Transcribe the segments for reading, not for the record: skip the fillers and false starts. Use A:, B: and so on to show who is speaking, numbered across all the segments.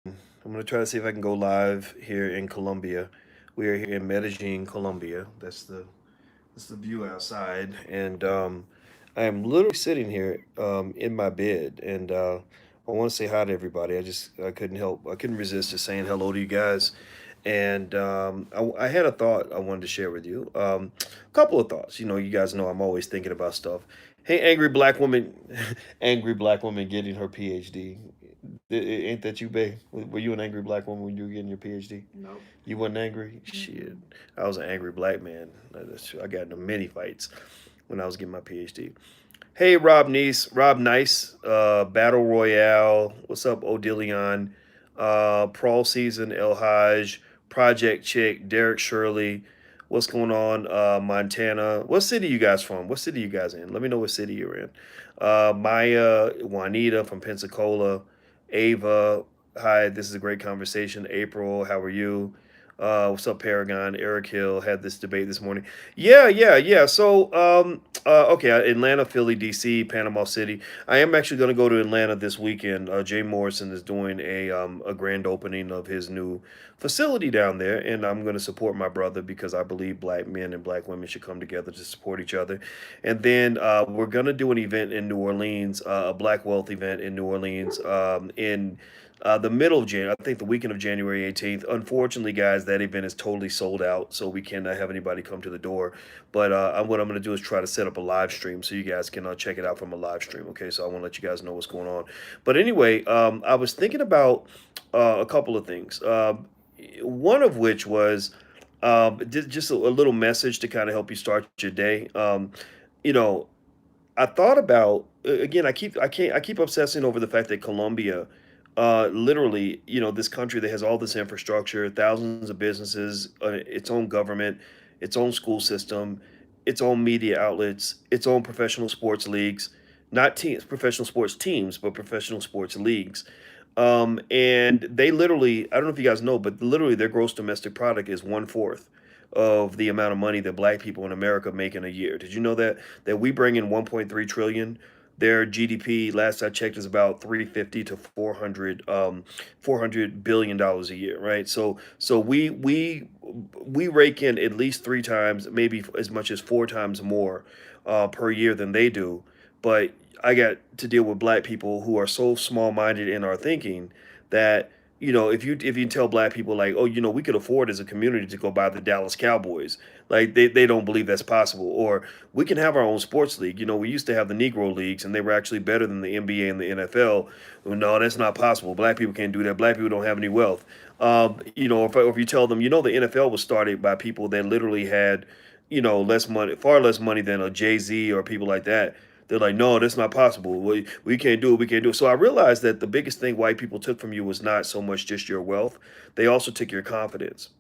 A: I'm gonna try to see if I can go live here in Colombia. We are here in Medellin, Colombia. That's the view outside, and I am literally sitting here in my bed, and I want to say hi to everybody. I couldn't help. I couldn't resist just saying hello to you guys, and I had a thought I wanted to share with you. A couple of thoughts. You guys know I'm always thinking about stuff. Hey, angry black woman, angry black woman getting her PhD. Ain't that you, babe? Were you an angry black woman when you were getting your PhD?
B: Nope.
A: You wasn't angry? Shit.
B: Mm-mm.
A: I was an angry black man. I got into many fights when I was getting my PhD. Hey, Rob Nice, Battle Royale. What's up, Odilion? Prawl Season, El Haj, Project Chick, Derek Shirley. What's going on, Montana? What city you guys from? What city you guys in? Let me know what city you're in. Maya, Juanita from Pensacola, Ava. Hi, this is a great conversation. April, how are you? What's up, Paragon? Eric Hill had this debate this morning. Yeah. So, okay, Atlanta, Philly, DC, Panama City. I am actually going to go to Atlanta this weekend. Jay Morrison is doing a grand opening of his new facility down there, and I'm going to support my brother because I believe black men and black women should come together to support each other. And then we're going to do an event in New Orleans, a Black Wealth event in New Orleans, in the middle of January, I think the weekend of January 18th. Unfortunately, guys, that event is totally sold out, so we cannot have anybody come to the door. But what I'm going to do is try to set up a live stream so you guys can check it out from a live stream. Okay, so I want to let you guys know what's going on. But anyway, I was thinking about a couple of things. One of which was just a little message to kind of help you start your day. You know, I thought about again. I keep obsessing over the fact that Colombia, literally, this country that has all this infrastructure, thousands of businesses, its own government, its own school system, its own media outlets, its own professional sports leagues, not teams, professional sports teams, but professional sports leagues. And they literally, I don't know if you guys know, but literally their gross domestic product is one fourth of the amount of money that black people in America make in a year. Did you know that we bring in 1.3 trillion? Their GDP, last I checked, is about 350 to 400 billion dollars a year, right? So we rake in at least three times, maybe as much as four times more per year than they do. But I got to deal with black people who are so small minded in our thinking that if you tell black people like, oh, we could afford as a community to go buy the Dallas Cowboys, like they don't believe that's possible. Or we can have our own sports league. We used to have the Negro leagues and they were actually better than the NBA and the NFL. Well, no, that's not possible. Black people can't do that. Black people don't have any wealth. If you tell them, the NFL was started by people that literally had, less money, far less money than a Jay-Z or people like that. They're like, no, that's not possible. We can't do it. We can't do it. So I realized that the biggest thing white people took from you was not so much just your wealth. They also took your confidence.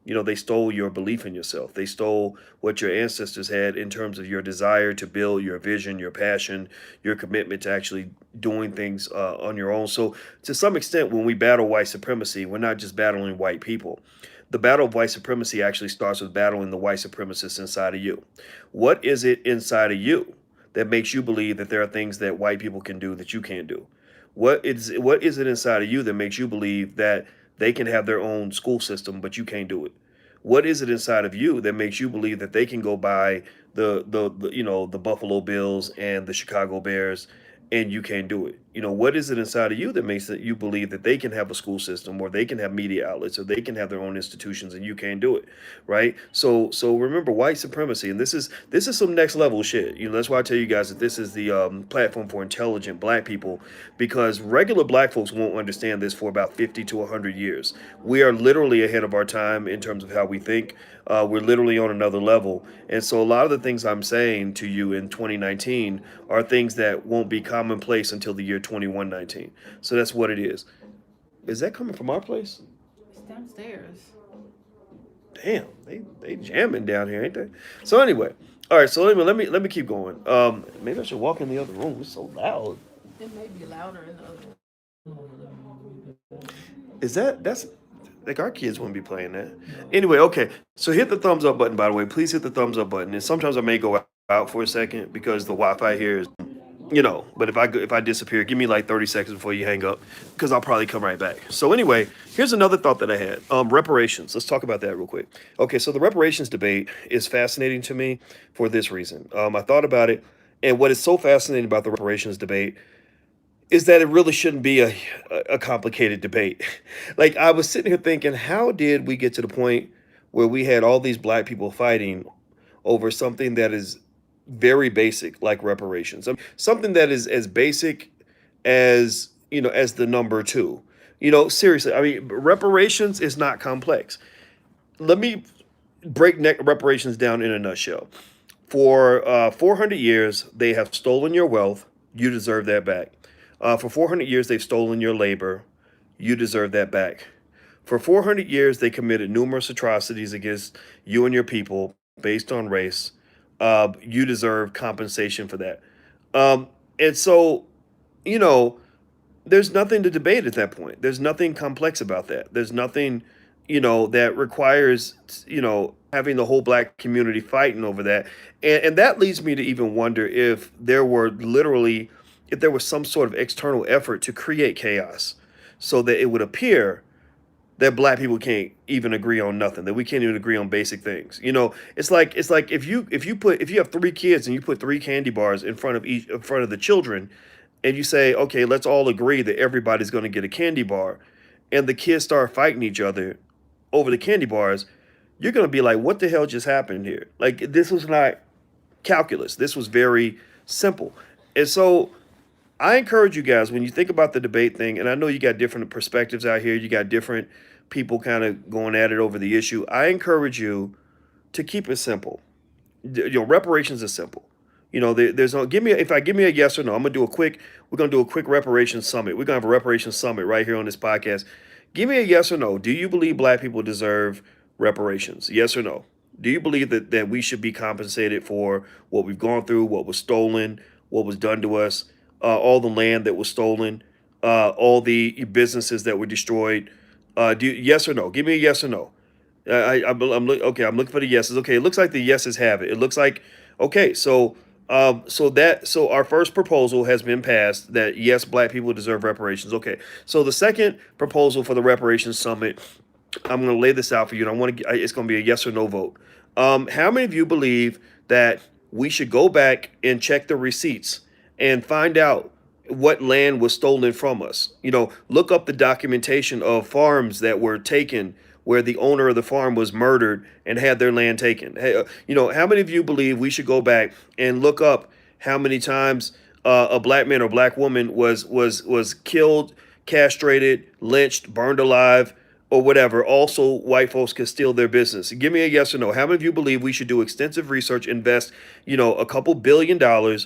A: They stole your belief in yourself. They stole what your ancestors had in terms of your desire to build, your vision, your passion, your commitment to actually doing things on your own. So, to some extent, when we battle white supremacy, we're not just battling white people. The battle of white supremacy actually starts with battling the white supremacists inside of you. What is it inside of you that makes you believe that there are things that white people can do that you can't do? What is it inside of you that makes you believe that they can have their own school system but you can't do it? What is it inside of you that makes you believe that they can go buy the Buffalo Bills and the Chicago Bears and you can't do it? What is it inside of you that makes you believe that they can have a school system or they can have media outlets or they can have their own institutions and you can't do it, right? So remember white supremacy, and this is some next level shit. That's why I tell you guys that this is the platform for intelligent black people, because regular black folks won't understand this for about 50 to 100 years. We are literally ahead of our time in terms of how we think. We're literally on another level. And so a lot of the things I'm saying to you in 2019 are things that won't be commonplace until the year 2119. So that's what it is. Is that coming from our place?
B: It's downstairs.
A: Damn, they jamming down here, ain't they? So anyway, all right. So let me keep going. Maybe I should walk in the other room. It's so loud.
B: It may be louder in the other room.
A: That's like our kids wouldn't be playing that. Anyway, okay. So hit the thumbs up button. By the way, please hit the thumbs up button. And sometimes I may go out for a second because the Wi-Fi here is But if I disappear, give me like 30 seconds before you hang up, because I'll probably come right back. So anyway, here's another thought that I had. Reparations. Let's talk about that real quick. Okay, so the reparations debate is fascinating to me for this reason. I thought about it, and what is so fascinating about the reparations debate is that it really shouldn't be a complicated debate. Like, I was sitting here thinking, how did we get to the point where we had all these black people fighting over something that is very basic, like reparations? I mean, something that is as basic as, as the number two. Seriously, I mean, reparations is not complex. Let me break reparations down in a nutshell. For 400 years, they have stolen your wealth. You deserve that back. For 400 years, they've stolen your labor. You deserve that back. For 400 years, they committed numerous atrocities against you and your people based on race. You deserve compensation for that. And so, you know, there's nothing to debate at that point. There's nothing complex about that. There's nothing, that requires, having the whole black community fighting over that. And that leads me to even wonder if there was some sort of external effort to create chaos so that it would appear that black people can't even agree on nothing, that we can't even agree on basic things. It's like if you have three kids and you put three candy bars in front of the children, and you say, okay, let's all agree that everybody's going to get a candy bar, and the kids start fighting each other over the candy bars, you're going to be like, what the hell just happened here? Like, this was not calculus. This was very simple. And so I encourage you guys, when you think about the debate thing, and I know you got different perspectives out here, you got different people kind of going at it over the issue. I encourage you to keep it simple. Reparations is simple. There's no give me a yes or no. We're gonna do a quick reparations summit. We're gonna have a reparations summit right here on this podcast. Give me a yes or no. Do you believe black people deserve reparations? Yes or no? Do you believe that we should be compensated for what we've gone through, what was stolen, what was done to us, all the land that was stolen, all the businesses that were destroyed? Yes or no? Give me a yes or no. Okay. I'm looking for the yeses. Okay, it looks like the yeses have it. It looks like okay. So our first proposal has been passed that yes, black people deserve reparations. Okay, so the second proposal for the reparations summit, I'm going to lay this out for you, and it's going to be a yes or no vote. How many of you believe that we should go back and check the receipts and find out what land was stolen from us? Look up the documentation of farms that were taken where the owner of the farm was murdered and had their land taken. Hey, how many of you believe we should go back and look up how many times a black man or black woman was killed, castrated, lynched, burned alive, or whatever? Also, white folks can steal their business. Give me a yes or no. How many of you believe we should do extensive research, invest, a couple $1 billion,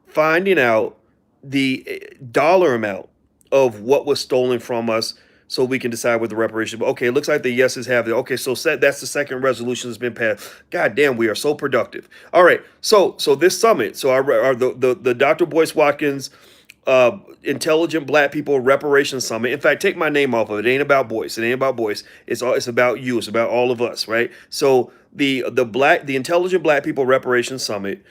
A: finding out the dollar amount of what was stolen from us, so we can decide what the reparation? Okay, it looks like the yeses have it. Okay, so that's the second resolution that's been passed. God damn, we are so productive. All right, so this summit, the Dr. Boyce Watkins Intelligent Black People Reparations Summit. In fact, take my name off of it. It ain't about Boyce. It ain't about Boyce. It's about you. It's about all of us, right? So the Intelligent Black People Reparations Summit,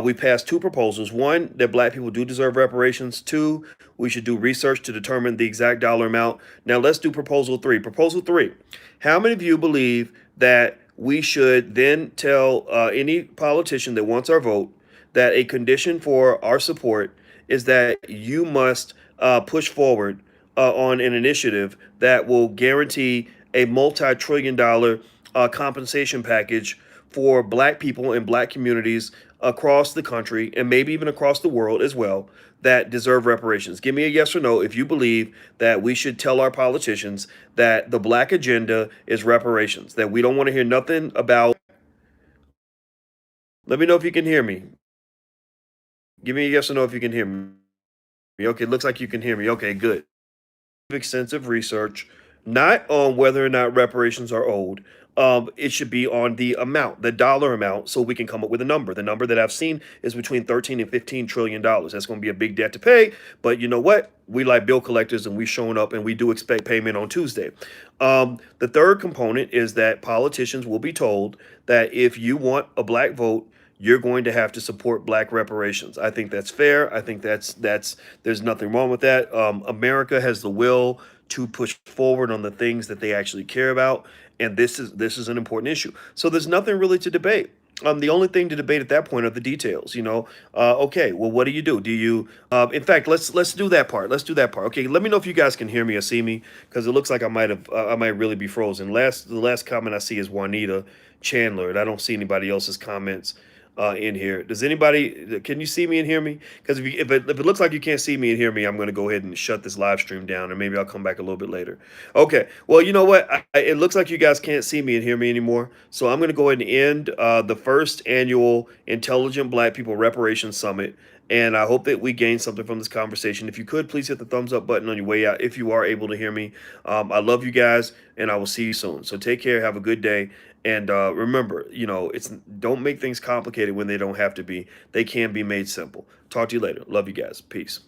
A: we passed two proposals. One, that black people do deserve reparations. Two, we should do research to determine the exact dollar amount. Now let's do proposal three. Proposal three. How many of you believe that we should then tell any politician that wants our vote that a condition for our support is that you must push forward on an initiative that will guarantee a multi-trillion-dollar compensation package for black people and black communities across the country, and maybe even across the world as well, that deserve reparations? Give me a yes or no if you believe that we should tell our politicians that the black agenda is reparations, that we don't want to hear nothing about. Let me know if you can hear me. Give me a yes or no if you can hear me. Okay, looks like you can hear me. Okay, good. Extensive research, not on whether or not reparations are owed. It should be on the amount, the dollar amount, so we can come up with a number. The number that I've seen is between 13 and 15 trillion dollars. That's going to be a big debt to pay, but you know what? We like bill collectors, and we showing up, and we do expect payment on Tuesday. The third component is that politicians will be told that if you want a black vote, you're going to have to support black reparations. I think that's fair. I think that's there's nothing wrong with that. America has the will to push forward on the things that they actually care about, and this is an important issue. So there's nothing really to debate. The only thing to debate at that point are the details. Okay, well, what do you do? Do you? In fact, let's do that part. Let's do that part. Okay, let me know if you guys can hear me or see me, because it looks like I might really be frozen. The last comment I see is Juanita Chandler, and I don't see anybody else's comments in here. Does anybody? Can you see me and hear me? Because if it looks like you can't see me and hear me, I'm going to go ahead and shut this live stream down, and maybe I'll come back a little bit later. Okay. Well, you know what? It looks like you guys can't see me and hear me anymore, so I'm going to go ahead and end the first annual Intelligent Black People Reparations Summit. And I hope that we gain something from this conversation. If you could, please hit the thumbs up button on your way out if you are able to hear me. I love you guys, and I will see you soon. So take care. Have a good day. And remember, it's don't make things complicated when they don't have to be. They can be made simple. Talk to you later. Love you guys. Peace.